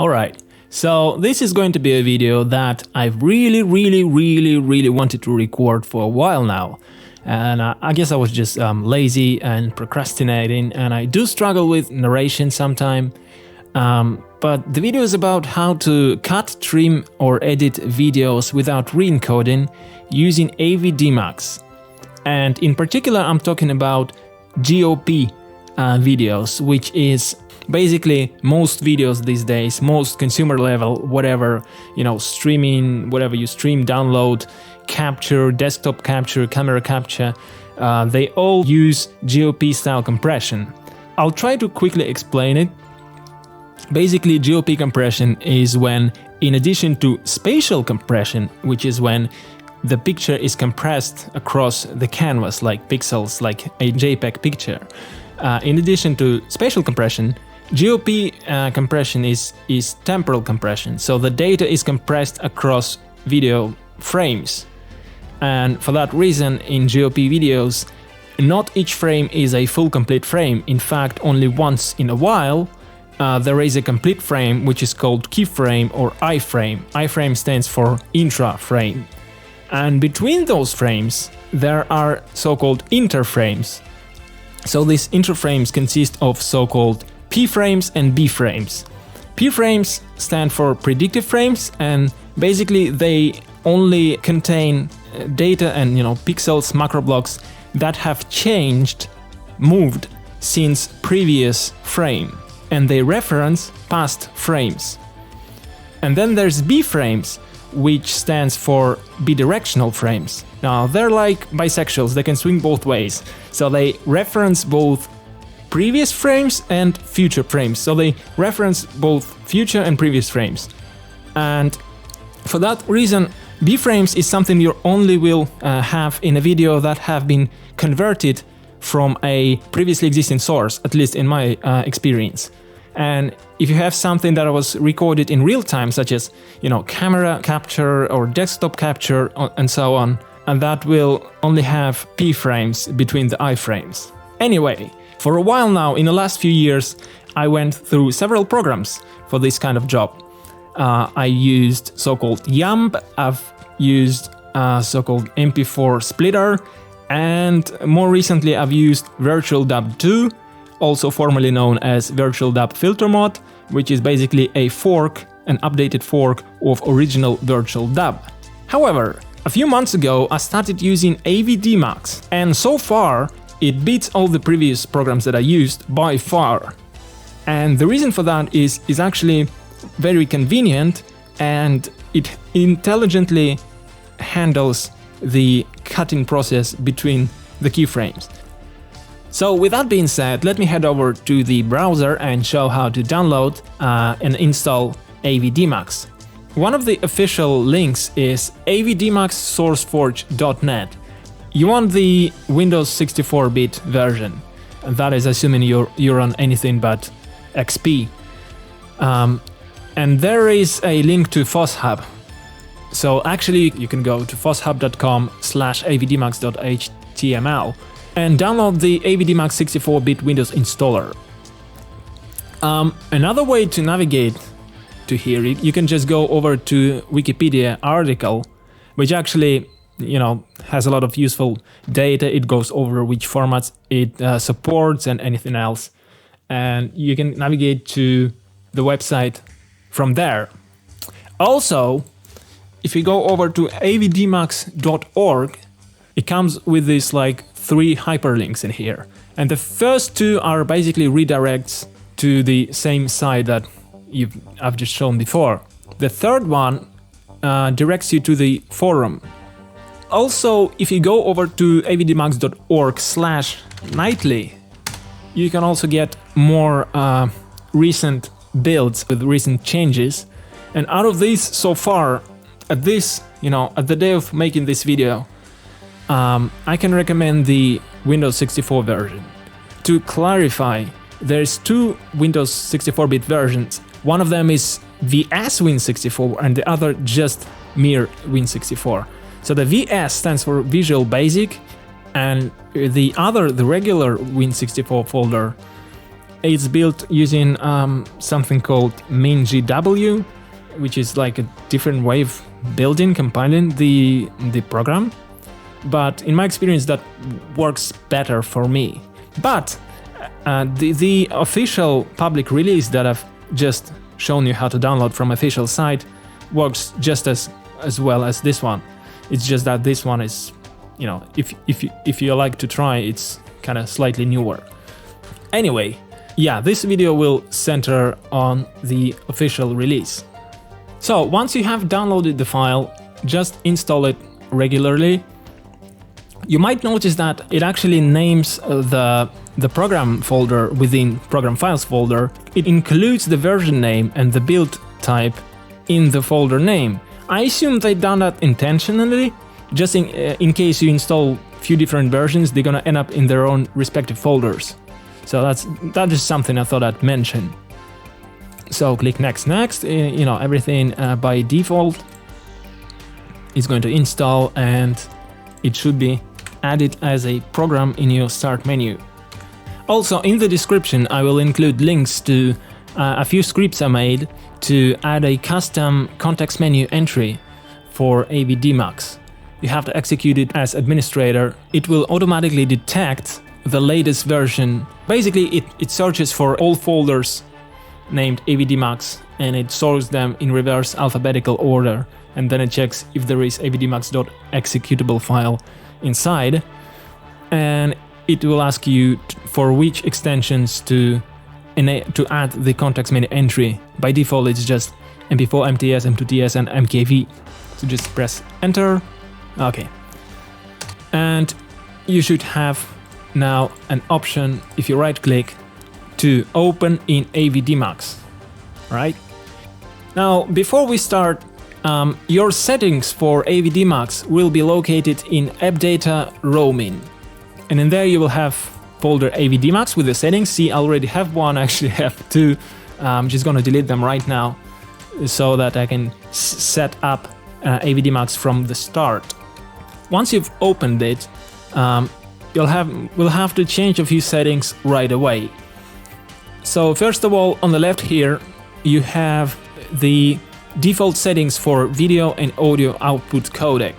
Alright, so this is going to be a video that I've really wanted to record for a while now. And I guess I was just lazy and procrastinating, and I do struggle with narration sometimes. But the video is about how to cut, trim or edit videos without re-encoding using Avidemux. And in particular I'm talking about GOP videos, which is basically most videos these days, most consumer level, whatever, streaming, whatever you stream, download, capture, desktop capture, camera capture, they all use GOP style compression. I'll try to quickly explain it. Basically, GOP compression is when, in addition to spatial compression, which is when the picture is compressed across the canvas like pixels, like a JPEG picture. In addition to spatial compression, GOP compression is temporal compression, so the data is compressed across video frames. And for that reason, in GOP videos, not each frame is a full complete frame. In fact, only once in a while, there is a complete frame which is called keyframe or iframe. Iframe stands for intra-frame. And between those frames, there are so-called interframes. So these interframes consist of so-called P frames and B frames. P frames stand for predictive frames, and basically they only contain data and pixels, macro blocks that have changed, moved since previous frame, and they reference past frames. And then there's B frames, which stands for bidirectional frames. Now they're like bisexuals, they can swing both ways. So they reference both previous frames and future frames. So they reference both future and previous frames. And for that reason, B frames is something you only will have in a video that have been converted from a previously existing source, at least in my experience. And if you have something that was recorded in real time, such as camera capture or desktop capture and so on, and that will only have P frames between the iframes. Anyway, for a while now, in the last few years, I went through several programs for this kind of job. I used so-called YAMB, I've used so-called MP4 splitter, and more recently I've used Virtual Dub 2, also formerly known as Virtual Dub Filter Mod, which is basically a fork, an updated fork of original Virtual Dub. However, a few months ago I started using Avidemux, and so far it beats all the previous programs that I used by far. And the reason for that is actually very convenient, and it intelligently handles the cutting process between the keyframes. So with that being said, let me head over to the browser and show how to download and install Avidemux. One of the official links is avidemux.sourceforge.net. You want the Windows 64-bit version, and that is assuming you're on anything but XP. And there is a link to FossHub. So actually you can go to fosshub.com/avidemux.html and download the Avidemux 64-bit Windows installer. Another way to navigate to here, you can just go over to Wikipedia article, which actually has a lot of useful data. It goes over which formats it supports and anything else, and you can navigate to the website from there. Also, if you go over to avidemux.org, it comes with this like 3 hyperlinks in here, and the first 2 are basically redirects to the same site that I've just shown before. The third one directs you to the forum. Also, if you go over to avidemux.org/nightly, you can also get more recent builds with recent changes. And out of these so far, at this, at the day of making this video, I can recommend the Windows 64 version. To clarify, there's 2 Windows 64-bit versions. One of them is VS Win64 and the other just mere Win64. So the VS stands for Visual Basic, and the regular Win64 folder It's built using something called MinGW, which is like a different way of compiling the program. But in my experience, that works better for me. But the official public release that I've just shown you how to download from official site works just as well as this one. It's just that this one is, you know, if you like to try, it's kind of slightly newer. Anyway, yeah, this video will center on the official release. So once you have downloaded the file, just install it regularly. You might notice that it actually names the program folder within program files folder. It includes the version name and the build type in the folder name. I assume they've done that intentionally, just in case you install a few different versions, they're gonna end up in their own respective folders. So that is something I thought I'd mention. So click next. You know, everything by default is going to install, and it should be added as a program in your start menu. Also, in the description I will include links to a few scripts I made to add a custom context menu entry for Avidemux. You have to execute it as administrator. It will automatically detect the latest version. Basically, it searches for all folders named Avidemux, and it sorts them in reverse alphabetical order, and then it checks if there is avidemux.executable file inside, and it will ask you for which extensions to add the context menu entry. By default, it's just MP4, MTS, M2TS, and MKV. So just press enter. Okay. And you should have now an option, if you right click, to open in Avidemux. Right? Now, before we start, your settings for Avidemux will be located in AppData roaming, and in there you will have folder Avidemux with the settings. See, I already have one, I actually have two. I'm just gonna delete them right now so that I can set up Avidemux from the start. Once you've opened it, we'll have to change a few settings right away. So first of all, on the left here, you have the default settings for video and audio output codec.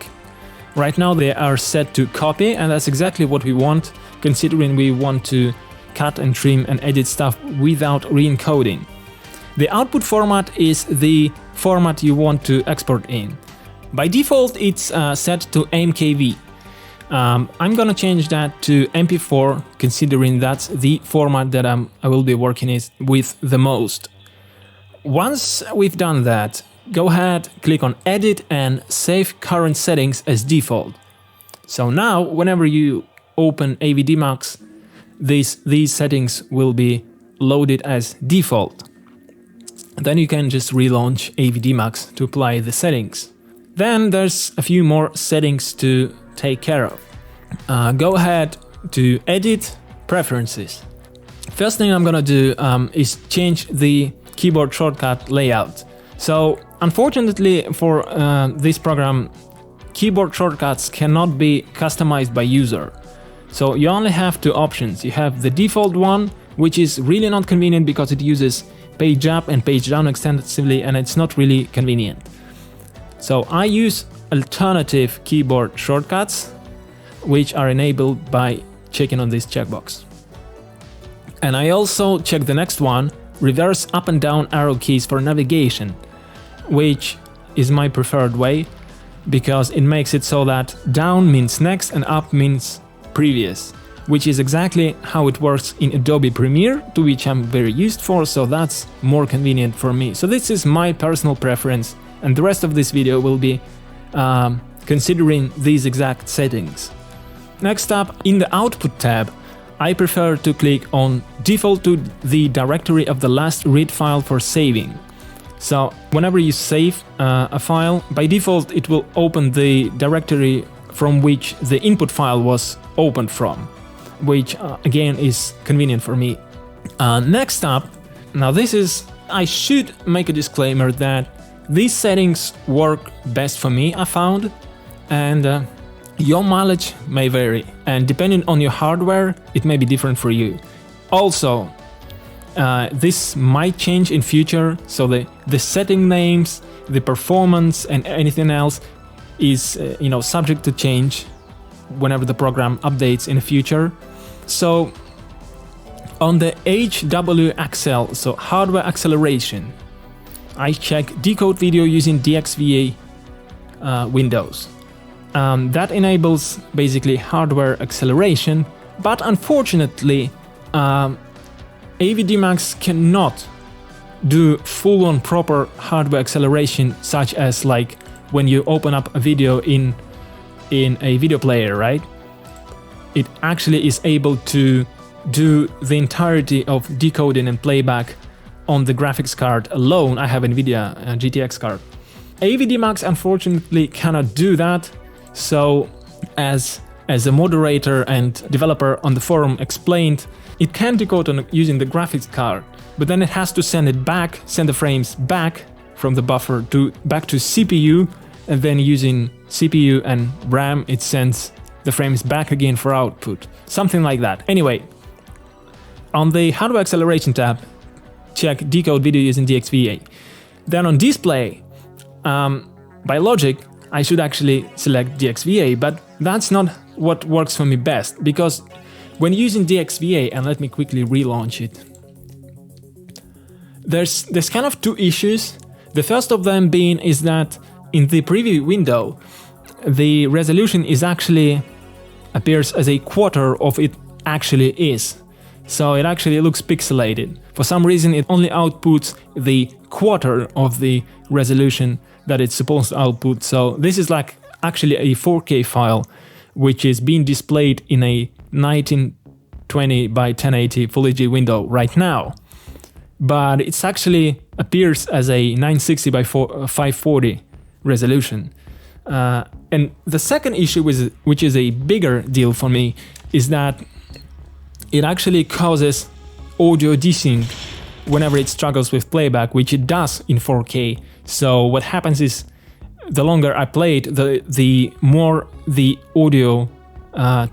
Right now they are set to copy, and that's exactly what we want, considering we want to cut and trim and edit stuff without re-encoding. The output format is the format you want to export in. By default, it's set to MKV. I'm gonna change that to MP4, considering that's the format that I will be working with the most. Once we've done that, go ahead, click on Edit and save current settings as default. So now, whenever you open Avidemux, these settings will be loaded as default. Then you can just relaunch Avidemux to apply the settings. Then there's a few more settings to take care of. Go ahead to Edit, Preferences. First thing I'm gonna do is change the keyboard shortcut layout. So unfortunately for this program, keyboard shortcuts cannot be customized by user. So you only have two options. You have the default one, which is really not convenient because it uses page up and page down extensively, and it's not really convenient. So I use alternative keyboard shortcuts, which are enabled by checking on this checkbox. And I also check the next one, reverse up and down arrow keys for navigation, which is my preferred way because it makes it so that down means next and up means previous, which is exactly how it works in Adobe Premiere, to which I'm very used for, so that's more convenient for me. So this is my personal preference, and the rest of this video will be considering these exact settings. Next up, in the Output tab, I prefer to click on Default to the directory of the last read file for saving. So whenever you save a file, by default it will open the directory from which the input file was opened from, which again is convenient for me. Next up, now I should make a disclaimer that these settings work best for me, I found, and your mileage may vary, and depending on your hardware, it may be different for you. Also, This might change in future, so the setting names, the performance and anything else is subject to change whenever the program updates in the future. So on the HWAccel, so hardware acceleration, I check decode video using DXVA windows. That enables basically hardware acceleration, but unfortunately Avidemux cannot do full-on proper hardware acceleration, such as like when you open up a video in a video player, right? It actually is able to do the entirety of decoding and playback on the graphics card alone. I have NVIDIA GTX card. Avidemux unfortunately cannot do that, so as a moderator and developer on the forum explained, it can decode using the graphics card, but then it has to send the frames back from the buffer back to CPU, and then using CPU and RAM it sends the frames back again for output. Something like that. Anyway, on the hardware acceleration tab, check decode video using DXVA. Then on display, by logic, I should actually select DXVA, but that's not what works for me best, because when using DXVA, and let me quickly relaunch it, there's kind of two issues. The first of them being is that in the preview window, the resolution is actually appears as a quarter of it actually is. So it actually looks pixelated. For some reason it only outputs the quarter of the resolution that it's supposed to output. So this is like actually a 4K file which is being displayed in a 1920 by 1080 Full HD window right now. But it's actually appears as a 960 by 540 resolution. And the second issue, which is a bigger deal for me, is that it actually causes audio desync whenever it struggles with playback, which it does in 4K. So what happens is, the longer I play it, the more the audio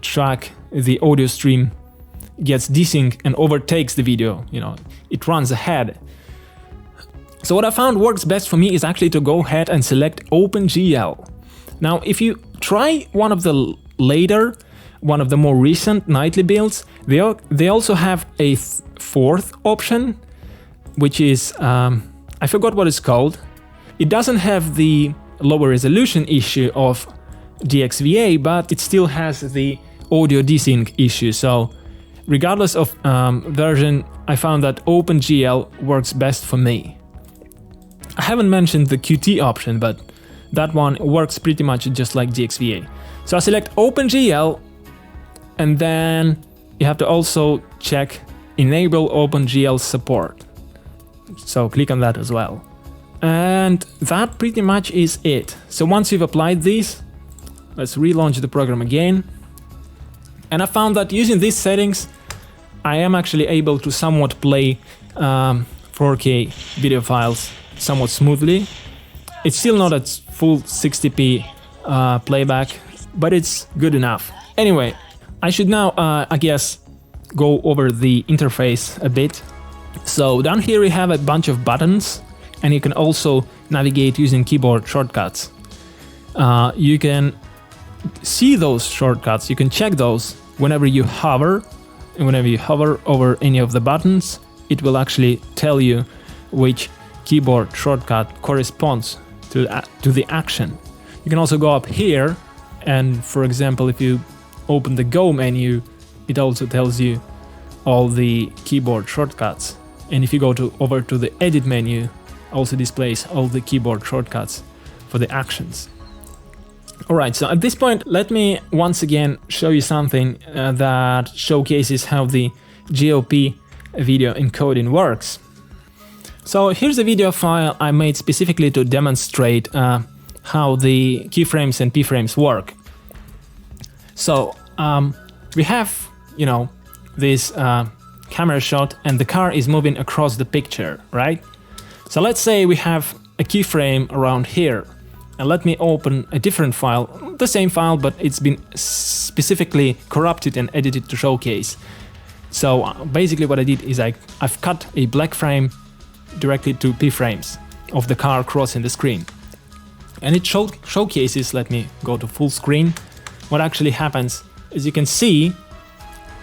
track, the audio stream gets desynced and overtakes the video. It runs ahead. So what I found works best for me is actually to go ahead and select OpenGL. Now, if you try one of the more recent nightly builds, they also have a fourth option, which is, I forgot what it's called. It doesn't have the lower resolution issue of DXVA, but it still has the audio desync issue. So regardless of version, I found that OpenGL works best for me. I haven't mentioned the QT option, but that one works pretty much just like DXVA. So I select OpenGL, and then you have to also check Enable OpenGL support. So click on that as well. And that pretty much is it. So once you've applied these, let's relaunch the program again. And I found that using these settings, I am actually able to somewhat play 4K video files somewhat smoothly. It's still not at full 60p playback, but it's good enough. Anyway, I should now, I guess, go over the interface a bit. So down here we have a bunch of buttons, and you can also navigate using keyboard shortcuts. You can see those shortcuts, you can check those whenever you hover, and whenever you hover over any of the buttons, it will actually tell you which keyboard shortcut corresponds to the action. You can also go up here, and for example, if you open the Go menu, it also tells you all the keyboard shortcuts. And if you go over to the Edit menu, also displays all the keyboard shortcuts for the actions. Alright, so at this point, let me once again show you something that showcases how the GOP video encoding works. So here's a video file I made specifically to demonstrate how the keyframes and p-frames work. So we have, this camera shot, and the car is moving across the picture, right? So let's say we have a keyframe around here, and let me open a different file, the same file, but it's been specifically corrupted and edited to showcase. So basically what I did is I've cut a black frame directly to P frames of the car crossing the screen. And it showcases, let me go to full screen, what actually happens. As you can see,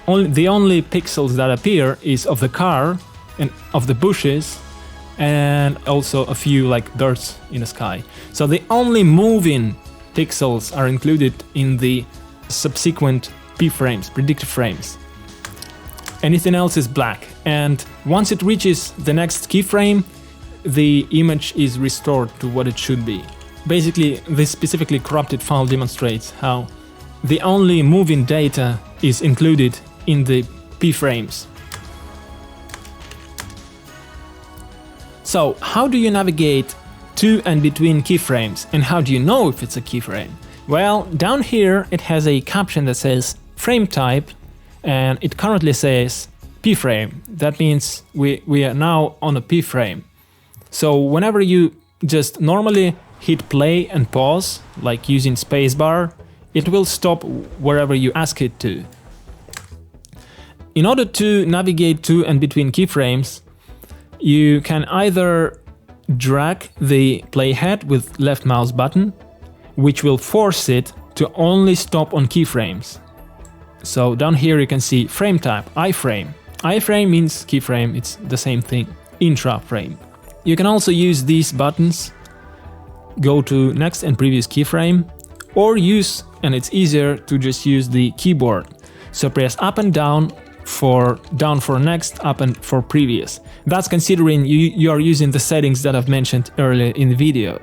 the only pixels that appear is of the car and of the bushes, and also a few like birds in the sky. So the only moving pixels are included in the subsequent P frames, predicted frames. Anything else is black, and once it reaches the next keyframe, the image is restored to what it should be. Basically, this specifically corrupted file demonstrates how the only moving data is included in the P frames. So, how do you navigate to and between keyframes, and how do you know if it's a keyframe? Well, down here it has a caption that says frame type, and it currently says P frame. That means we are now on a P frame. So whenever you just normally hit play and pause, like using spacebar, it will stop wherever you ask it to. In order to navigate to and between keyframes, you can either drag the playhead with left mouse button, which will force it to only stop on keyframes. So down here you can see frame type, iframe. Iframe means keyframe, it's the same thing, intra frame. You can also use these buttons, go to next and previous keyframe, or use, and it's easier to just use the keyboard. So press up and down for next, up and for previous. That's considering you are using the settings that I've mentioned earlier in the video.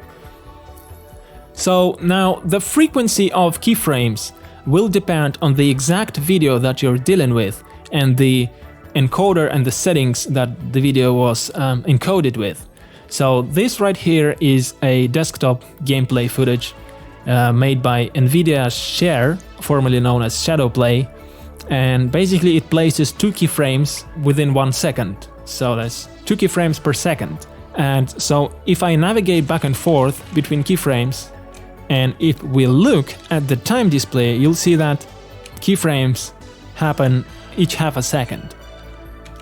So now the frequency of keyframes will depend on the exact video that you're dealing with and the encoder and the settings that the video was encoded with. So this right here is a desktop gameplay footage made by NVIDIA Share, formerly known as Shadowplay, and basically it places 2 keyframes within 1 second. So that's 2 keyframes per second. And so if I navigate back and forth between keyframes, and if we look at the time display, you'll see that keyframes happen each half a second,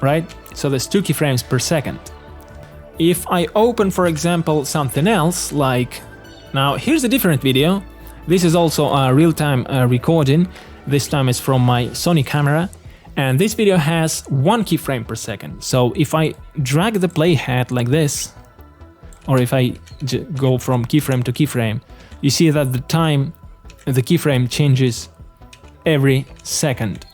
right? So there's 2 keyframes per second. If I open, for example, something else, like, now here's a different video. This is also a real-time recording. This time is from my Sony camera, and this video has 1 keyframe per second. So if I drag the playhead like this, or if I go from keyframe to keyframe, you see that the time, the keyframe changes every second.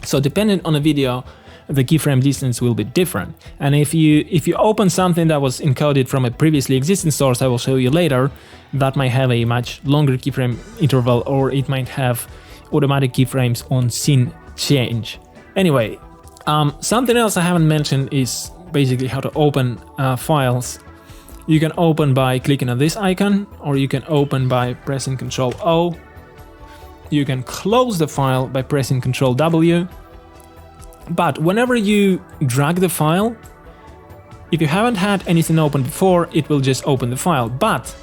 So depending on the video, the keyframe distance will be different. And if you open something that was encoded from a previously existing source, I will show you later, that might have a much longer keyframe interval, or it might have automatic keyframes on scene change. Anyway, something else I haven't mentioned is basically how to open files. You can open by clicking on this icon, or you can open by pressing Ctrl O. You can close the file by pressing Ctrl W. But whenever you drag the file, if you haven't had anything open before, it will just open the file. But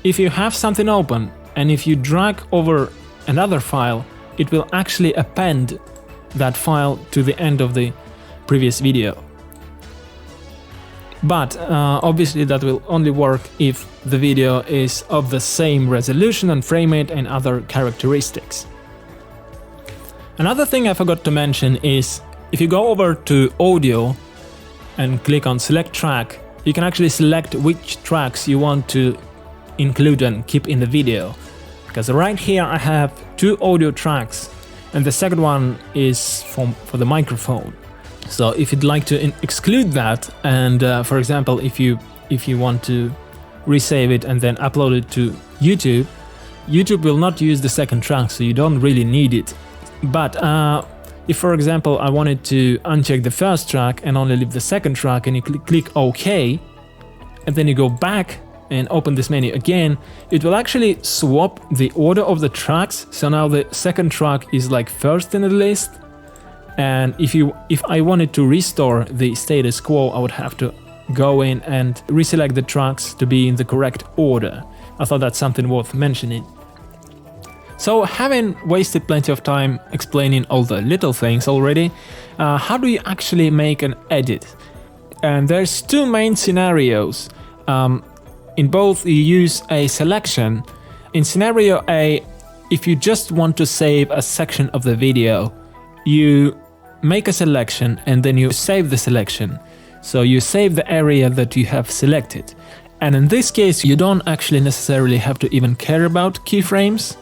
if you have something open, and if you drag over another file, it will actually append that file to the end of the previous video. But obviously that will only work if the video is of the same resolution and frame rate and other characteristics. Another thing I forgot to mention is, if you go over to audio and click on select track, you can actually select which tracks you want to include and keep in the video. Because right here I have 2 audio tracks, and the second one is for the microphone. So if you'd like to exclude that, and for example, if you want to resave it and then upload it to YouTube, YouTube will not use the second track, so you don't really need it. But if, for example, I wanted to uncheck the first track and only leave the second track, and you click OK, and then you go back and open this menu again, it will actually swap the order of the tracks. So now the second track is like first in the list. And if I wanted to restore the status quo, I would have to go in and reselect the tracks to be in the correct order. I thought that's something worth mentioning. So having wasted plenty of time explaining all the little things already, how do you actually make an edit? And there's two main scenarios. In both you use a selection. In scenario A, if you just want to save a section of the video, you make a selection and then you save the selection. So you save the area that you have selected. And in this case, you don't actually necessarily have to even care about keyframes,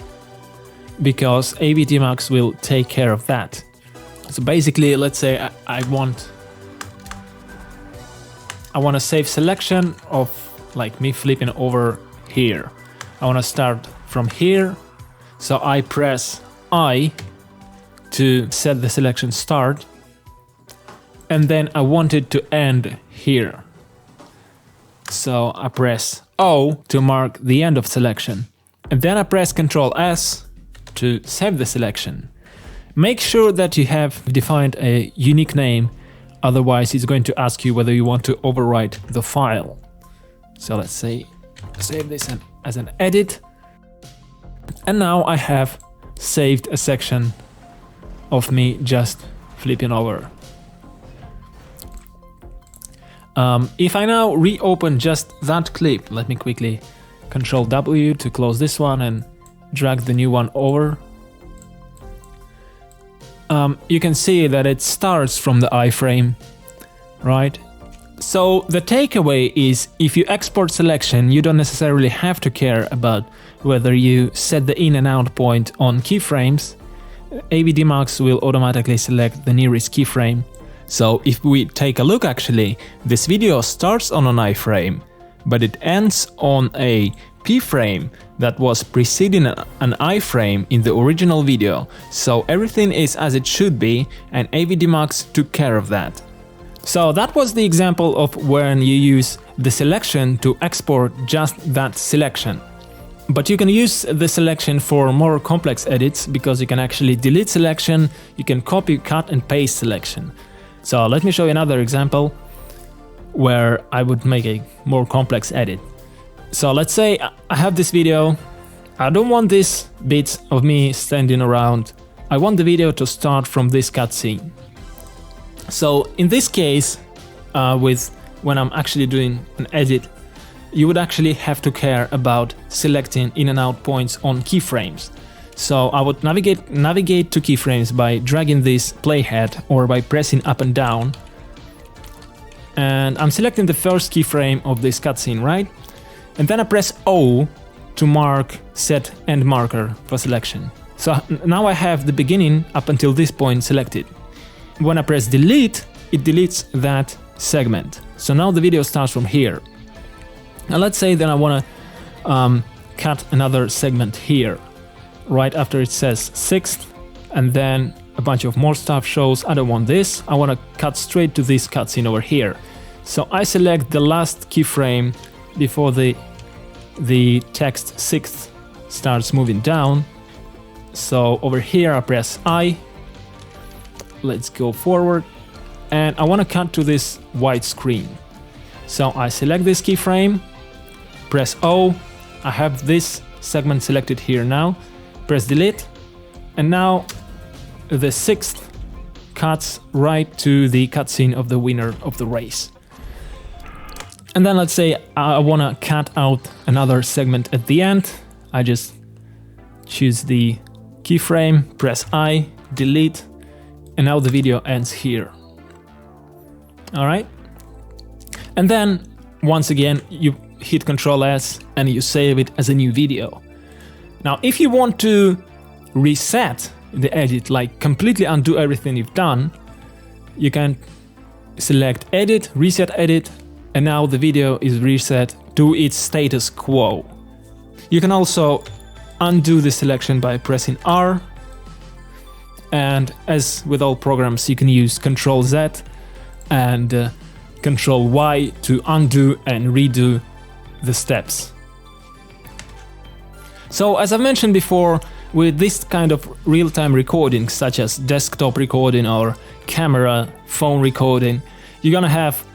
because Avidemux will take care of that. So basically, let's say I want a save selection of like me flipping over here. I want to start from here. So I press I to set the selection start. And then I want it to end here. So I press O to mark the end of selection. And then I press Ctrl S to save the selection. Make sure that you have defined a unique name, otherwise it's going to ask you whether you want to overwrite the file. So let's say save this as an edit. And now I have saved a section of me just flipping over. If I now reopen just that clip, let me quickly Ctrl W to close this one and drag the new one over. You can see that it starts from the iframe, right? So the takeaway is, if you export selection, you don't necessarily have to care about whether you set the in and out point on keyframes. Avidemux will automatically select the nearest keyframe. So if we take a look, actually, this video starts on an iframe, but it ends on a p-frame that was preceding an iframe in the original video. So everything is as it should be, and Avidemux took care of that. So that was the example of when you use the selection to export just that selection. But you can use the selection for more complex edits, because you can actually delete selection, you can copy, cut and paste selection. So let me show you another example where I would make a more complex edit. So let's say I have this video, I don't want this bit of me standing around, I want the video to start from this cutscene. So in this case, when I'm actually doing an edit, you would actually have to care about selecting in and out points on keyframes. So I would navigate to keyframes by dragging this playhead or by pressing up and down. And I'm selecting the first keyframe of this cutscene, right? And then I press O to mark set end marker for selection. So now I have the beginning up until this point selected. When I press delete, it deletes that segment. So now the video starts from here. Now let's say that I want to cut another segment here, right after it says 6th, and then a bunch of more stuff shows. I don't want this, I want to cut straight to this cutscene over here. So I select the last keyframe before the text 6th starts moving down. So over here I press I, let's go forward, and I want to cut to this white screen. So I select this keyframe, press O, I have this segment selected here now, press delete, and now the 6th cuts right to the cutscene of the winner of the race. And then let's say I want to cut out another segment at the end. I just choose the keyframe, press I, delete, and now the video ends here. Alright? And then, once again, you hit Ctrl S and you save it as a new video. Now, if you want to reset the edit, like completely undo everything you've done, you can select Edit, Reset Edit, and now the video is reset to its status quo. You can also undo the selection by pressing R, and as with all programs, you can use Ctrl Z and Ctrl Y to undo and redo the steps. So as I've mentioned before, with this kind of real-time recording, such as desktop recording or camera, phone recording, you're gonna have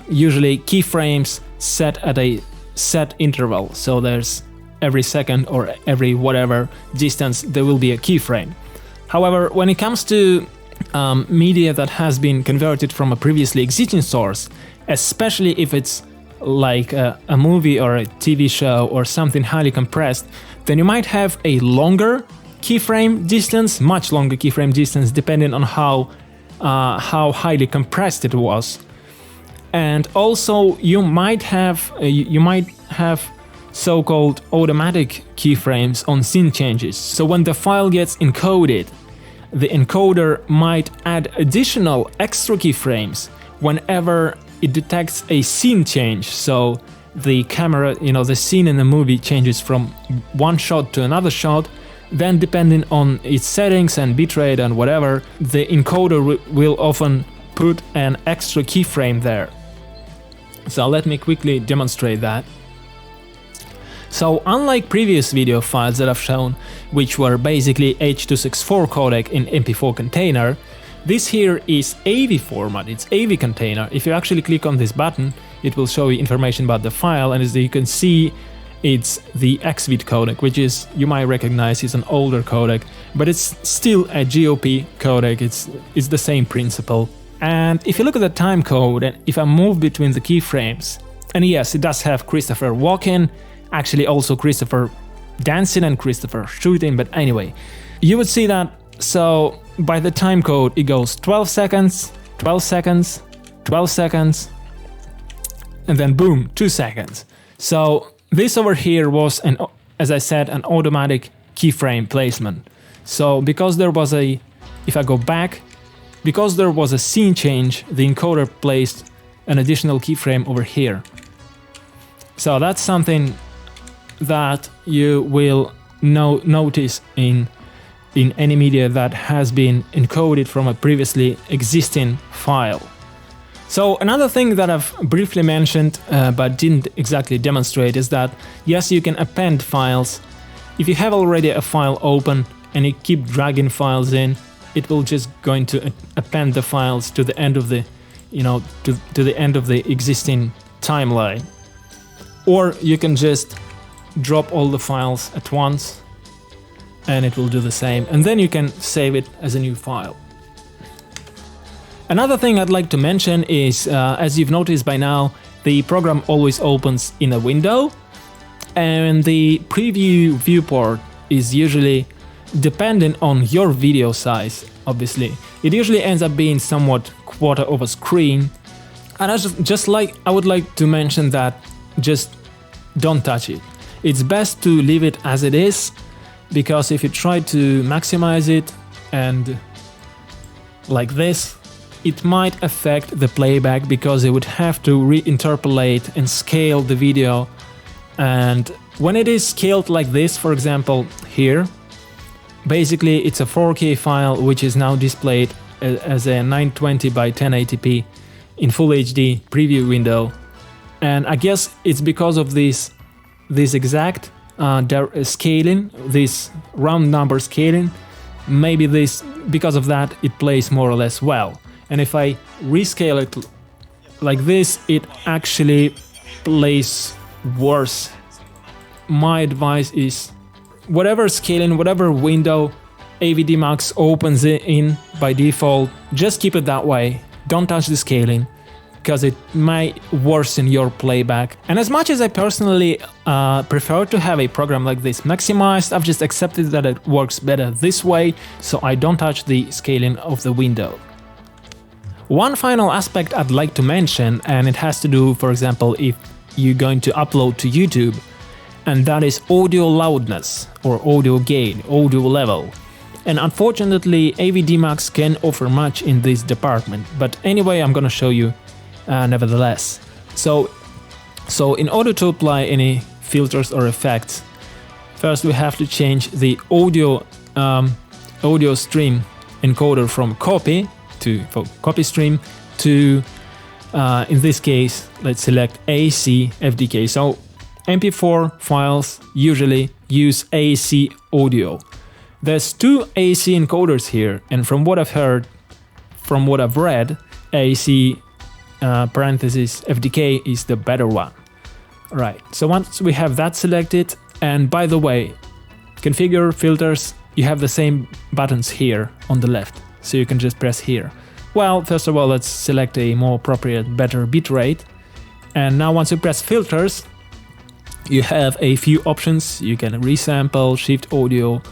usually keyframes set at a set interval. So there's every second or every whatever distance there will be a keyframe. However, when it comes to media that has been converted from a previously existing source, especially if it's like a movie or a TV show or something highly compressed, then you might have a longer keyframe distance, much longer keyframe distance, depending on how highly compressed it was. And also you might have so-called automatic keyframes on scene changes. So when the file gets encoded, the encoder might add additional extra keyframes whenever it detects a scene change. So the camera, the scene in the movie changes from one shot to another shot. Then depending on its settings and bitrate and whatever, the encoder will often put an extra keyframe there. So let me quickly demonstrate that. So unlike previous video files that I've shown, which were basically H.264 codec in MP4 container, this here is AV format, it's AV container. If you actually click on this button, it will show you information about the file, and as you can see, it's the XVID codec, which is, you might recognize, is an older codec, but it's still a GOP codec, it's the same principle. And if you look at the time code, and if I move between the keyframes, and yes, it does have Christopher walking, actually also Christopher dancing and Christopher shooting, but anyway, you would see that, so by the time code it goes 12 seconds, 12 seconds, 12 seconds, and then boom, 2 seconds. So this over here was, as I said, an automatic keyframe placement. So because there was if I go back, because there was a scene change, the encoder placed an additional keyframe over here. So that's something that you will notice in any media that has been encoded from a previously existing file. So another thing that I've briefly mentioned but didn't exactly demonstrate is that yes, you can append files. If you have already a file open and you keep dragging files in, it will just going to append the files to the end of the, to the end of the existing timeline. Or you can just drop all the files at once and it will do the same, and then you can save it as a new file. Another thing I'd like to mention is, as you've noticed by now, the program always opens in a window, and the preview viewport is usually dependent on your video size, obviously. It usually ends up being somewhat quarter of a screen, and I would like to mention that just don't touch it. It's best to leave it as it is, because if you try to maximize it and like this, it might affect the playback, because it would have to reinterpolate and scale the video. And when it is scaled like this, for example here, basically it's a 4K file which is now displayed as a 920 by 1080p in Full HD preview window. And I guess it's because of this exact scaling, this round number scaling, maybe because of that it plays more or less well. And if I rescale it like this, it actually plays worse. My advice is, whatever scaling, whatever window Avidemux opens it in by default, just keep it that way. Don't touch the scaling, because it might worsen your playback. And as much as I personally prefer to have a program like this maximized, I've just accepted that it works better this way, so I don't touch the scaling of the window. One final aspect I'd like to mention, and it has to do, for example, if you're going to upload to YouTube, and that is audio loudness or audio gain, audio level. And unfortunately, Avidemux can offer much in this department, but anyway, I'm gonna show you nevertheless. So in order to apply any filters or effects, first we have to change the audio stream encoder from copy for copy stream to in this case let's select AC FDK. So MP4 files usually use AC audio. There's two AC encoders here, and from what I've heard, from what I've read, AC parenthesis FDK is the better one. Right, so once we have that selected, And by the way, configure filters, you have the same buttons here on the left, so you can just press here. Well, first of all, let's select a more appropriate, better bitrate. And now once you press filters, you have a few options. You can resample, shift audio,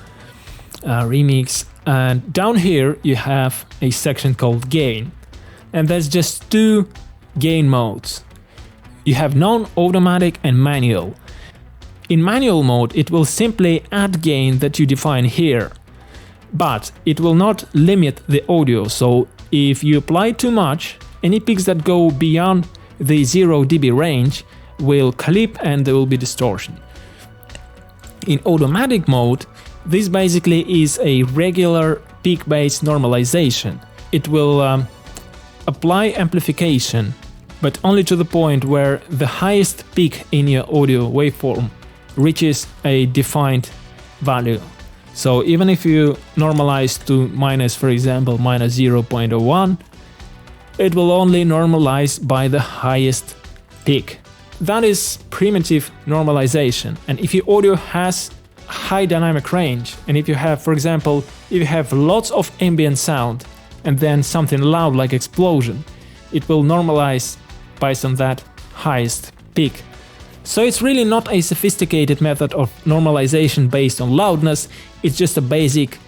remix, and down here you have a section called gain. And there's just two gain modes. You have non-automatic and manual. In manual mode, it will simply add gain that you define here, but it will not limit the audio. So if you apply too much, any peaks that go beyond the 0 dB range will clip and there will be distortion. In automatic mode, this basically is a regular peak-based normalization. It will apply amplification, but only to the point where the highest peak in your audio waveform reaches a defined value. So even if you normalize to minus, for example, minus 0.01, it will only normalize by the highest peak. That is primitive normalization. And if your audio has high dynamic range, and if you have, for example, if you have lots of ambient sound and then something loud like explosion, it will normalize based on that highest peak. So it's really not a sophisticated method of normalization based on loudness, it's just a basic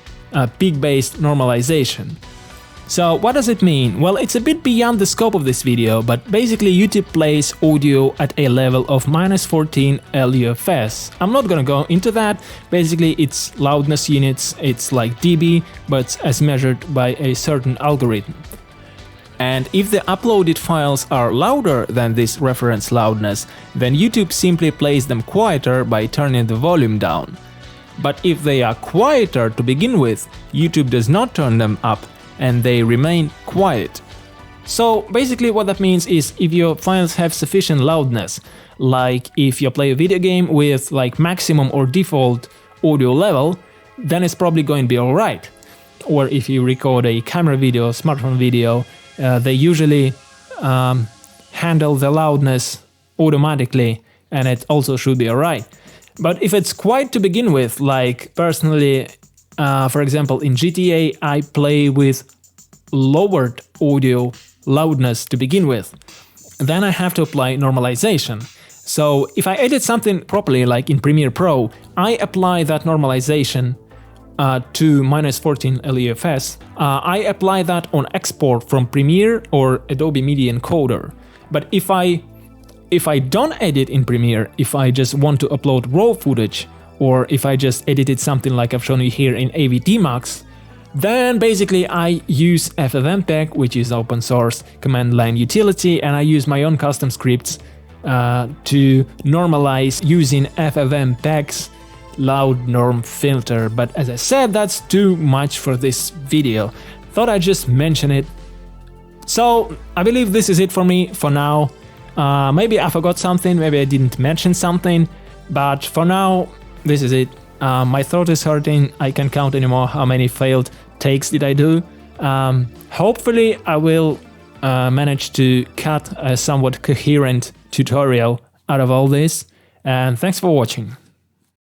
peak-based normalization. So what does it mean? Well, it's a bit beyond the scope of this video, but basically YouTube plays audio at a level of -14 LUFS. I'm not gonna go into that. Basically it's loudness units, it's like dB, but as measured by a certain algorithm. And if the uploaded files are louder than this reference loudness, then YouTube simply plays them quieter by turning the volume down. But if they are quieter to begin with, YouTube does not turn them up and they remain quiet. So basically what that means is if your files have sufficient loudness, like if you play a video game with like maximum or default audio level, then it's probably going to be alright. Or if you record a camera video, smartphone video, they usually handle the loudness automatically and it also should be alright. But if it's quiet to begin with, like personally, for example in GTA I play with lowered audio loudness to begin with, then I have to apply normalization. So if I edit something properly like in Premiere Pro, I apply that normalization to -14 LUFS. I apply that on export from Premiere or Adobe Media Encoder. But if I don't edit in Premiere, if I just want to upload raw footage, or if I just edited something like I've shown you here in Avidemux, then basically I use FFmpeg, which is open source command line utility, and I use my own custom scripts to normalize using FFmpeg's loud norm filter. But as I said, that's too much for this video. Thought I'd just mention it. So I believe this is it for me for now. Maybe I forgot something, maybe I didn't mention something, but for now this is it. My throat is hurting, I can't count anymore how many failed takes did I do. Hopefully I will manage to cut a somewhat coherent tutorial out of all this, and thanks for watching.